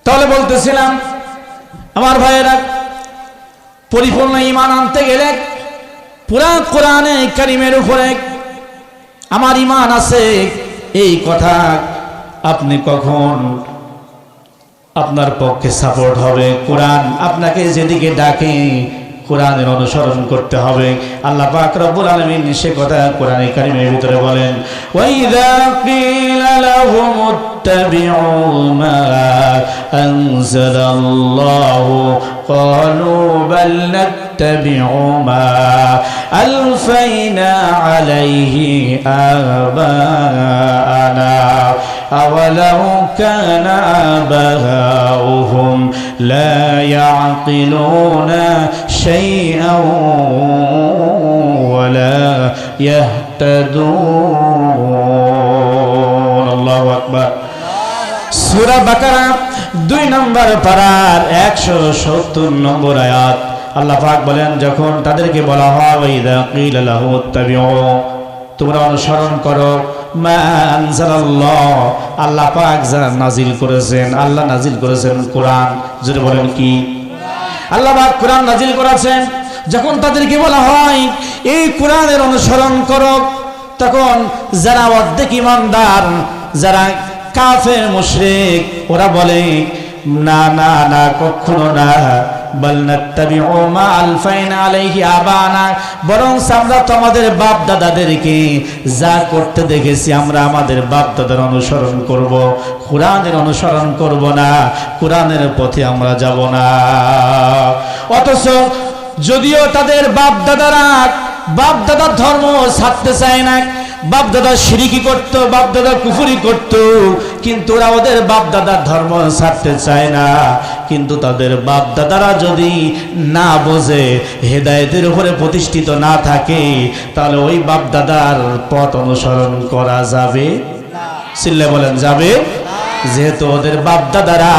তাহলে বলতেছিলাম আমার ভাইয়েরা, পরিপূর্ণ ঈমান আনতে গেলে পুরা কোরআনে কারীমের উপরে আমার ঈমান আছে এই কথা আপনি কখন আপনার পক্ষে সাপোর্ট হবে? কোরআন আপনাকে যেদিকে ডাকে কোরআনের অনুসরণ করতে হবে। আল্লাহ পাক রব্বুল আলামিন সে কথা কোরআনে কারীমের ভিতরে বলেন, ওয়াইযা কিলা লাহুমুত্তাবিউ মা আনজালাল্লাহু ক্বালু বাল নাত্তাবিউ মা আলফাইনা আলাইহি আবানা أولو كان آباؤهم لا يعقلون شيئا ولا يهتدون الله أكبر সূরা বাকারা 2 নম্বর পারার 170 নম্বর আয়াত আল্লাহ পাক বলেন, যখন তাদেরকে বলা হয় ওয়াইযা কিলা লাহুত্তাবিউ, তোমরা অনুসরণ করো মা আনজালাল্লাহ, আল্লাহ পাক যা নাজিল করেছেন, আল্লাহ নাজিল করেছেন কোরআন। যদি বলেন কি আল্লাহ পাক কোরআন নাজিল করেছেন, যখন তাদেরকে বলা হয় এই কোরআনের অনুসরণ করো, তখন যারা অর্ধেক ঈমানদার, যারা কাফের মুশরিক, ওরা বলে না না না, কখনো না, বাল নাত্তাবিউ মা আলফাইনা আলাইহি আবানা, বরং আমরা তো আমাদের বাপ দাদাদেরকে যা করতে দেখেছি আমরা আমাদের বাপ দাদার অনুসরণ করব, কোরআনের অনুসরণ করব না, কোরআনের পথে আমরা যাব না। অথচ যদিও তাদের বাপ দাদার ধর্ম ছাড়তে চায় না, বাপ দাদা শিরকি করত, বাপ দাদা কুফরি করত, কিন্তু ওরা ওদের বাপ দাদার ধর্ম ছাড়তে চায় না। কিন্তু তাদের বাপ দাদারা যদি না বোঝে, হেদায়েতের উপরে প্রতিষ্ঠিত না থাকে, তাহলে ওই বাপ দাদার পথ অনুসরণ করা যাবে না। চিল্লে বলেন যাবে? যেহেতু ওদের বাপ দাদারা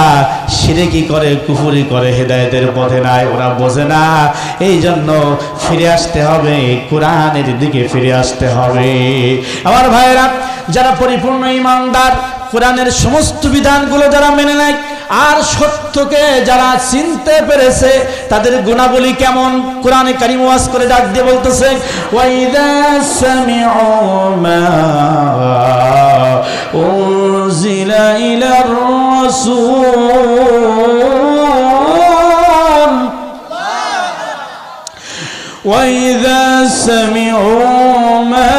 শিরকি করে, কুফরি করে, হেদায়েতের পথে নাই, ওরা বোঝে না, এই জন্য ফিরে আসতে হবে, কোরআনের দিকে ফিরে আসতে হবে। আমার ভাইয়েরা, যারা পরিপূর্ণ ঈমানদার, কোরআনের সমস্ত বিধানগুলো যারা মেনে নেয় আর সত্যকে যারা চিনতে পেরেছে, তাদের গুণাবলী কেমন কোরআনে কারীম ওয়াজ করে ডাক দিয়ে বলতেছে, ওয়াইযা সামিউ মা উনজিলা ইলার রাসূল ওয়াইযা সামিউ মা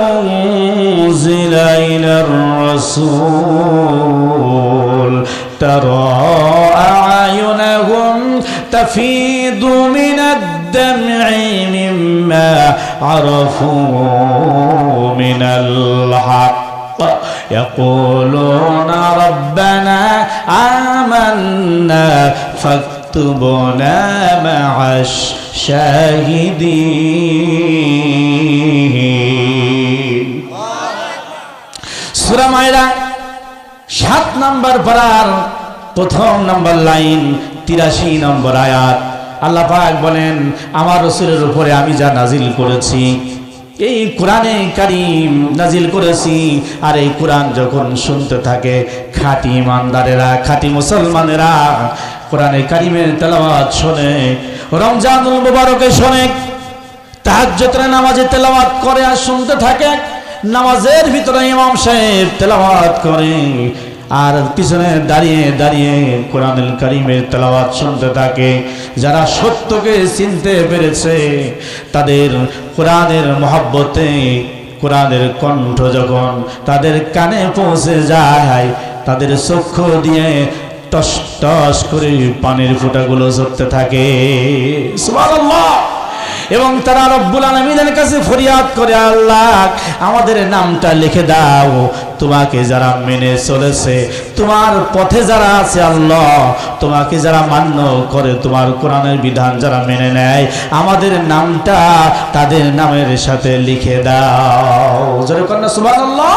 উনজিলা ইলার রাসূল তারা আ'য়ুনাহুম তাফীদু মিনাদ-দাম'i মিম্মা আরাফু মিনাল হক ইয়াকুলুনা রাব্বানা আমান্না ফাকতুবনা মা'আশ শাহিদিন। সূরা মায়দা 7 নম্বর পারার 1 নম্বর লাইন 83 নম্বর আয়াত আল্লাহ পাক বলেন, আমার রাসূলের উপরে আমি যা নাজিল করেছি, এই কোরআনে কারীম নাজিল করেছি, আর এই কোরআন যখন শুনতে থাকে খাঁটি ইমানদারেরা, খাঁটি মুসলমানেরা কোরআনে কারীমের তেলাওয়াত শোনে, রমজানুল মুবারকে শোনে, তাহাজ্জুদের নামাজে তেলাওয়াত করে আর শুনতে থাকে, নামাজের ভিতরে ইমাম সাহেব তেলাওয়াত করে আর পিছনে দাঁড়িয়ে দাঁড়িয়ে কোরআনুল কারীমের তেলাওয়াত শুনতে থাকে। যারা সত্যকে চিনতে পেরেছে, তাদের কোরআনের মহব্বতে কোরআনের কণ্ঠ যখন তাদের কানে পৌঁছে যায়, তাদের চক্ষু দিয়ে টস টস করে পানির ফোঁটাগুলো ঝরতে থাকে। সুবহানাল্লাহ। এবং তারা রব্বুল আলামিনের কাছে ফরিয়াদ করে, আল্লাহ আমাদের নামটা লিখে দাও, তোমাকে যারা মেনে চলেছে, তোমার পথে যারা আছে, আল্লাহ তোমাকে যারা মান্য করে, তোমার কোরআনের বিধান যারা মেনে নেয়, আমাদের নামটা তাদের নামের সাথে লিখে দাও। জোরে বলেন না সুবহানাল্লাহ।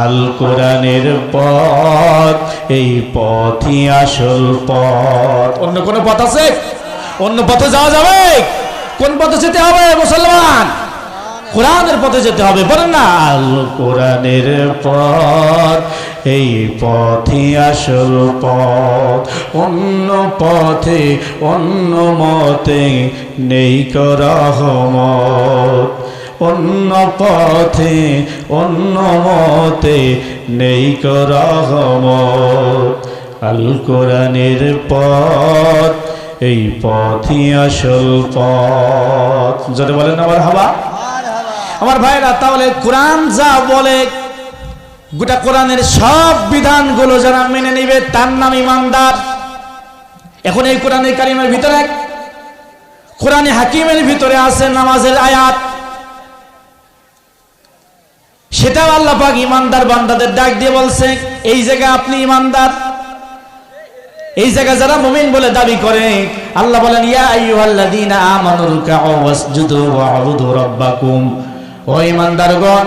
আল কোরআনের পথ, এই পথই আসল পথ। অন্য কোন পথ আছে? অন্য পথে যাওয়া যাবে? কোন পথে যেতে হবে মুসলমান? কোরআনের পথে যেতে হবে। বলেন না, আল কোরআনের পথ, এই পথই আসল পথ, অন্য পথে অন্য মতে নেই কো রহমত, অন্য পথে অন্য মতে নেই কো রহমত। আল কোরআনের পথ এই পথই আসল পথ। যদি বলেন আমার হাবা আমার ভাইরা, তাহলে কোরআন যা বলে গোটা কোরআনের সব বিধানগুলো যারা মেনে নিবে তার নাম ইমানদার। এখন এই কোরআনে কারিমের ভিতরে, কোরআনে হাকিমের ভিতরে আছে নামাজের আয়াত, সেটাও আল্লাহ পাক ইমানদার বান্দাদের ডাক দিয়ে বলছে এই জায়গায় আপনি ইমানদার। এই জায়গায় যারা মুমিন বলে দাবি করে আল্লাহ বলেন ইয়া আইয়ুহাল্লাযীনা আমানু রুকউ ওয়াসজুদু ওয়া'বুদু রাব্বাকুম, ও ইমানদারগণ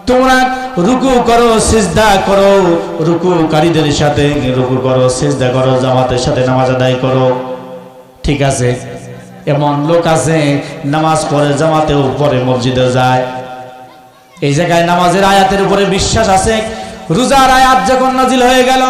তোমরা রুকু করো সিজদা করো, রুকুকারীদের সাথে রুকু করো সিজদা করো, জামাতের সাথে নামাজ আদায় করো। ঠিক আছে, এমন লোক আছে নামাজ পড়ে জামাতেও পড়ে মসজিদে যায়। এই জায়গায় নামাজের আয়াতের উপরে বিশ্বাস আছে। রোজার আয়াত যখন নাজিল হয়ে গেল